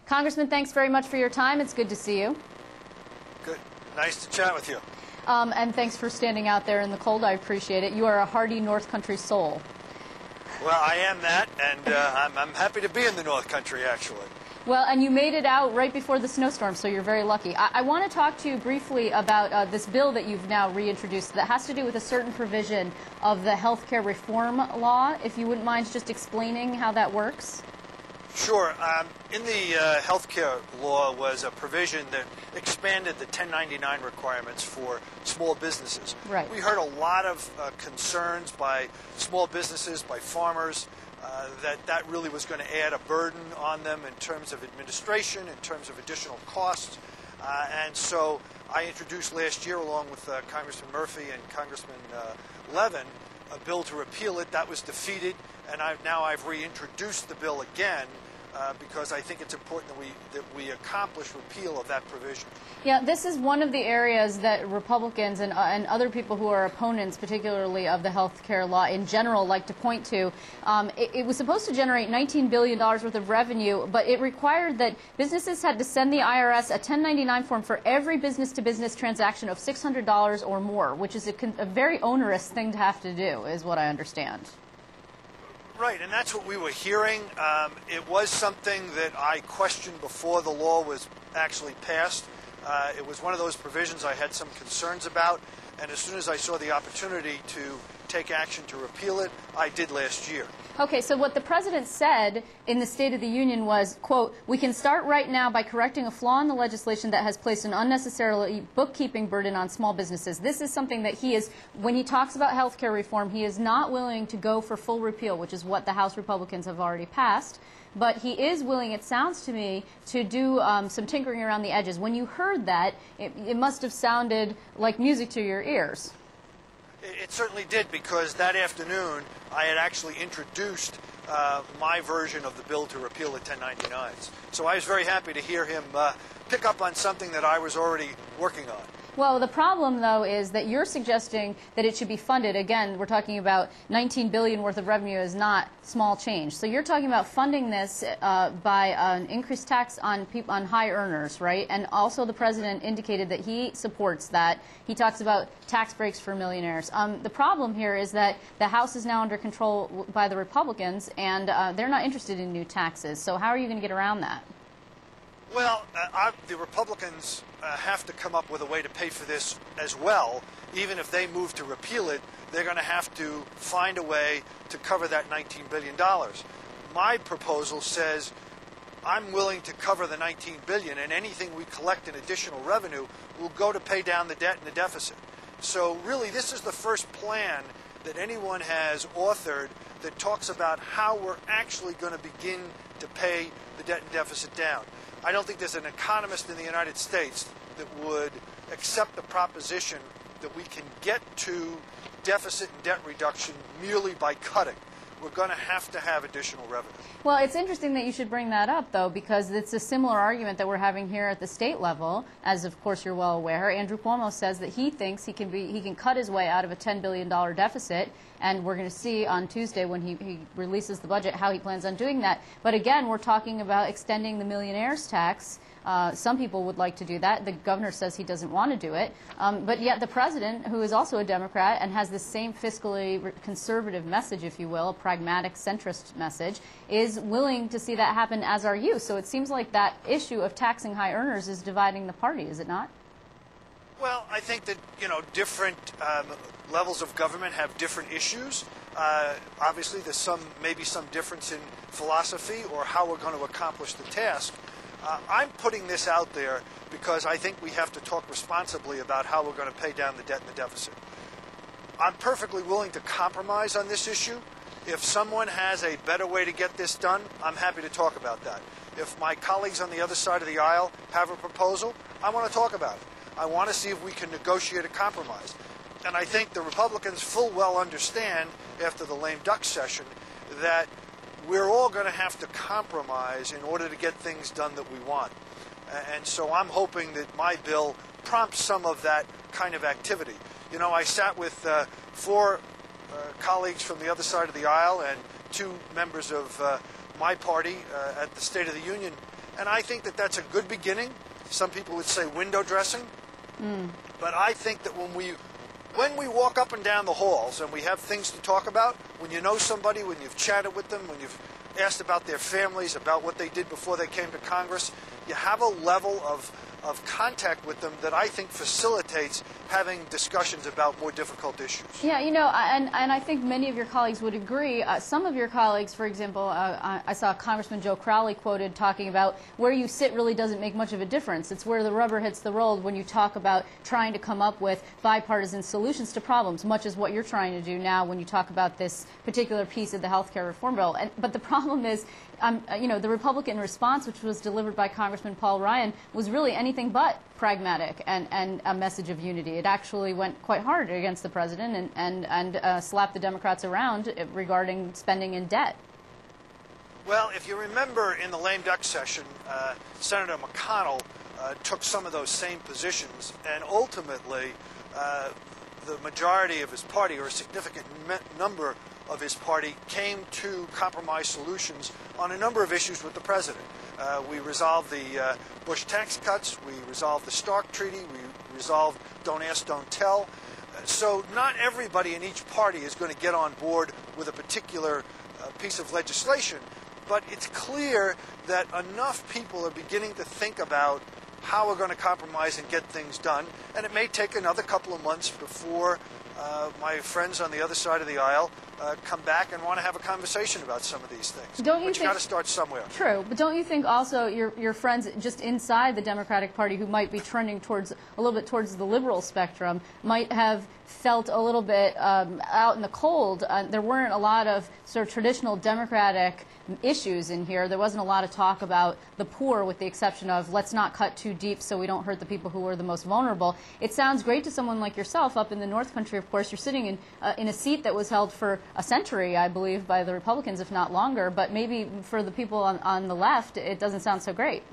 Congressman, thanks very much for your time. It's good to see you. Good. Nice to chat with you. And thanks for standing out there in the cold. I appreciate it. You are a hardy North Country soul. Well, I am that, and I'm happy to be in the North Country, actually. Well, and you made it out right before the snowstorm, so you're very lucky. I want to talk to you briefly about this bill that you've now reintroduced that has to do with a certain provision of the health care reform law. If you wouldn't mind just explaining how that works. Sure. In the health care law was a provision that expanded the 1099 requirements for small businesses. Right. We heard a lot of concerns by small businesses, by farmers, that really was going to add a burden on them in terms of administration, in terms of additional costs. And so I introduced last year, along with Congressman Murphy and Congressman Levin, a bill to repeal it. That was defeated, and now I've reintroduced the bill again because I think it's important that we accomplish repeal of that provision. Yeah, this is one of the areas that Republicans and other people who are opponents, particularly of the health care law in general, like to point to. It was supposed to generate $19 billion worth of revenue, but it required that businesses had to send the IRS a 1099 form for every business-to-business transaction of $600 or more, which is a very onerous thing to have to do, is what I understand. Right, and that's what we were hearing. It was something that I questioned before the law was actually passed. It was one of those provisions I had some concerns about, and as soon as I saw the opportunity to take action to repeal it, I did last year. Okay, so what the president said in the State of the Union was, quote, "We can start right now by correcting a flaw in the legislation that has placed an unnecessarily bookkeeping burden on small businesses." This is something that he is, when he talks about health care reform, he is not willing to go for full repeal, which is what the House Republicans have already passed. But he is willing, it sounds to me, to do some tinkering around the edges. When you heard that, it must have sounded like music to your ears. It certainly did, because that afternoon I had actually introduced my version of the bill to repeal the 1099s. So I was very happy to hear him pick up on something that I was already working on. Well, the problem, though, is that you're suggesting that it should be funded. Again, we're talking about $19 billion worth of revenue is not small change. So you're talking about funding this by an increased tax on high earners, right? And also the president indicated that he supports that. He talks about tax breaks for millionaires. The problem here is that the House is now under control by the Republicans, and they're not interested in new taxes. So how are you going to get around that? Well, the Republicans have to come up with a way to pay for this as well. Even if they move to repeal it, they're going to have to find a way to cover that $19 billion. My proposal says I'm willing to cover the $19 billion, and anything we collect in additional revenue will go to pay down the debt and the deficit. So really, this is the first plan that anyone has authored that talks about how we're actually going to begin to pay the debt and deficit down. I don't think there's an economist in the United States that would accept the proposition that we can get to deficit and debt reduction merely by cutting. We're going to have additional revenue. Well, it's interesting that you should bring that up, though, because it's a similar argument that we're having here at the state level, as of course you're well aware. Andrew Cuomo says that he thinks he can cut his way out of a $10 billion deficit, and we're going to see on Tuesday when he releases the budget how he plans on doing that. But again, we're talking about extending the millionaire's tax. Some people would like to do that. The governor says he doesn't want to do it. But yet the president, who is also a Democrat and has the same fiscally conservative message, if you will, a pragmatic centrist message, is willing to see that happen, as are you. So it seems like that issue of taxing high earners is dividing the party, is it not? Well, I think that, different levels of government have different issues. Obviously, there's maybe some difference in philosophy or how we're going to accomplish the task. I'm putting this out there because I think we have to talk responsibly about how we're going to pay down the debt and the deficit. I'm perfectly willing to compromise on this issue. If someone has a better way to get this done, I'm happy to talk about that. If my colleagues on the other side of the aisle have a proposal, I want to talk about it. I want to see if we can negotiate a compromise. And I think the Republicans full well understand, after the lame duck session, that we're all going to have to compromise in order to get things done that we want. And so I'm hoping that my bill prompts some of that kind of activity. I sat with 4 colleagues from the other side of the aisle and 2 members of my party at the State of the Union And I think that that's a good beginning. Some people would say window dressing. But I think that when we walk up and down the halls and we have things to talk about, when you know somebody, when you've chatted with them, when you've asked about their families, about what they did before they came to Congress, you have a level of contact with them that I think facilitates having discussions about more difficult issues. Yeah, you know, and I think many of your colleagues would agree. Some of your colleagues, for example, I saw Congressman Joe Crowley quoted talking about where you sit really doesn't make much of a difference. It's where the rubber hits the road when you talk about trying to come up with bipartisan solutions to problems, much as what you're trying to do now when you talk about this particular piece of the health care reform bill. But the problem is, you know, the Republican response, which was delivered by Congressman Paul Ryan, was really anything but pragmatic and a message of unity. It actually went quite hard against the president and slapped the Democrats around regarding spending and debt. Well, if you remember in the lame duck session, Senator McConnell took some of those same positions, and ultimately the majority of his party, or a significant number of his party, came to compromise solutions on a number of issues with the president. We resolved the Bush tax cuts, we resolved the Stark Treaty, we resolved Don't Ask, Don't Tell. So not everybody in each party is going to get on board with a particular piece of legislation, but it's clear that enough people are beginning to think about how we're going to compromise and get things done, and it may take another couple of months before my friends on the other side of the aisle come back and want to have a conversation about some of these things. But you got to start somewhere. True, but don't you think also your friends just inside the Democratic Party who might be trending towards a little bit towards the liberal spectrum might have felt a little bit out in the cold? There weren't a lot of sort of traditional Democratic issues in here. There wasn't a lot of talk about the poor, with the exception of let's not cut too deep so we don't hurt the people who are the most vulnerable. It sounds great to someone like yourself up in the North Country. Of course, you're sitting in a seat that was held for a century, I believe, by the Republicans, if not longer. But maybe for the people on the left, it doesn't sound so great.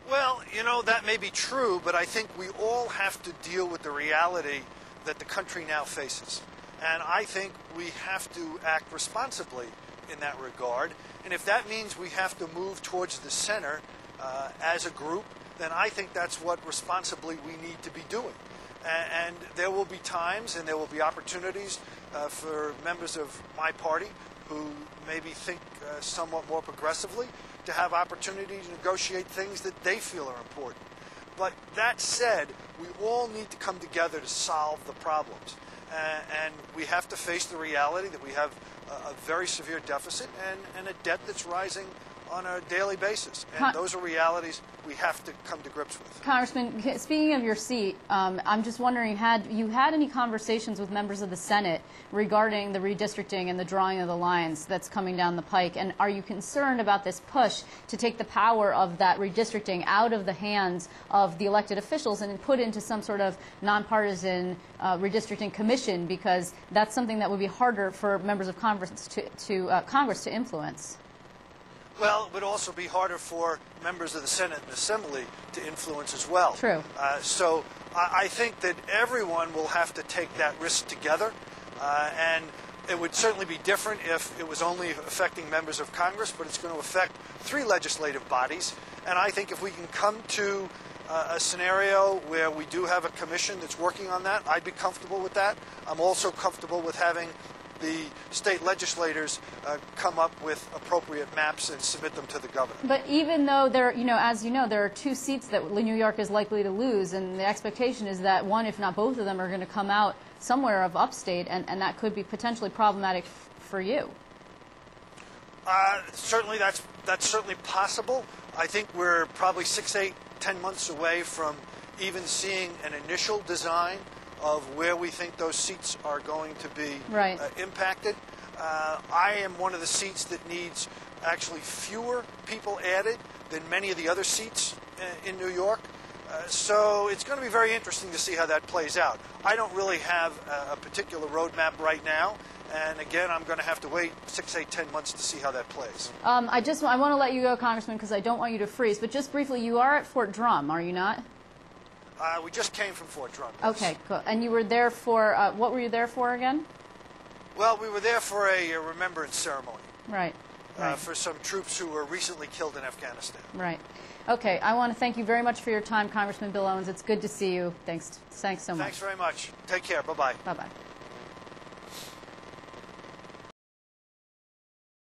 Well, you know, that may be true, but I think we all have to deal with the reality that the country now faces. And I think we have to act responsibly in that regard. And if that means we have to move towards the center as a group, then I think that's what responsibly we need to be doing. And there will be times and there will be opportunities for members of my party who maybe think somewhat more progressively to have opportunity to negotiate things that they feel are important. But that said, we all need to come together to solve the problems. And we have to face the reality that we have a very severe deficit and a debt that's rising on a daily basis. And those are realities we have to come to grips with. Congressman, speaking of your seat, I'm just wondering, had you had any conversations with members of the Senate regarding the redistricting and the drawing of the lines that's coming down the pike? And are you concerned about this push to take the power of that redistricting out of the hands of the elected officials and put into some sort of nonpartisan redistricting commission, because that's something that would be harder for members of Congress to influence? Well, it would also be harder for members of the Senate and Assembly to influence as well. True. So I think that everyone will have to take that risk together, and it would certainly be different if it was only affecting members of Congress, but it's going to affect 3 legislative bodies. And I think if we can come to a scenario where we do have a commission that's working on that, I'd be comfortable with that. I'm also comfortable with having the state legislators come up with appropriate maps and submit them to the governor. But even though there, as you know, there are 2 seats that New York is likely to lose, and the expectation is that one, if not both of them, are going to come out somewhere of upstate, and that could be potentially problematic for you. Certainly, that's certainly possible. I think we're probably 6, 8, 10 months away from even seeing an initial design of where we think those seats are going to be impacted. I am one of the seats that needs actually fewer people added than many of the other seats in New York. So it's going to be very interesting to see how that plays out. I don't really have a particular roadmap right now. And again, I'm going to have to wait 6, 8, 10 months to see how that plays. I want to let you go, Congressman, because I don't want you to freeze. But just briefly, you are at Fort Drum, are you not? We just came from Fort Drum. Yes. Okay, cool. And you were there for, what were you there for again? Well, we were there for a remembrance ceremony. Right. Right. for some troops who were recently killed in Afghanistan. Right. Okay. I want to thank you very much for your time, Congressman Bill Owens. It's good to see you. Thanks so much. Thanks very much. Take care. Bye-bye. Bye-bye.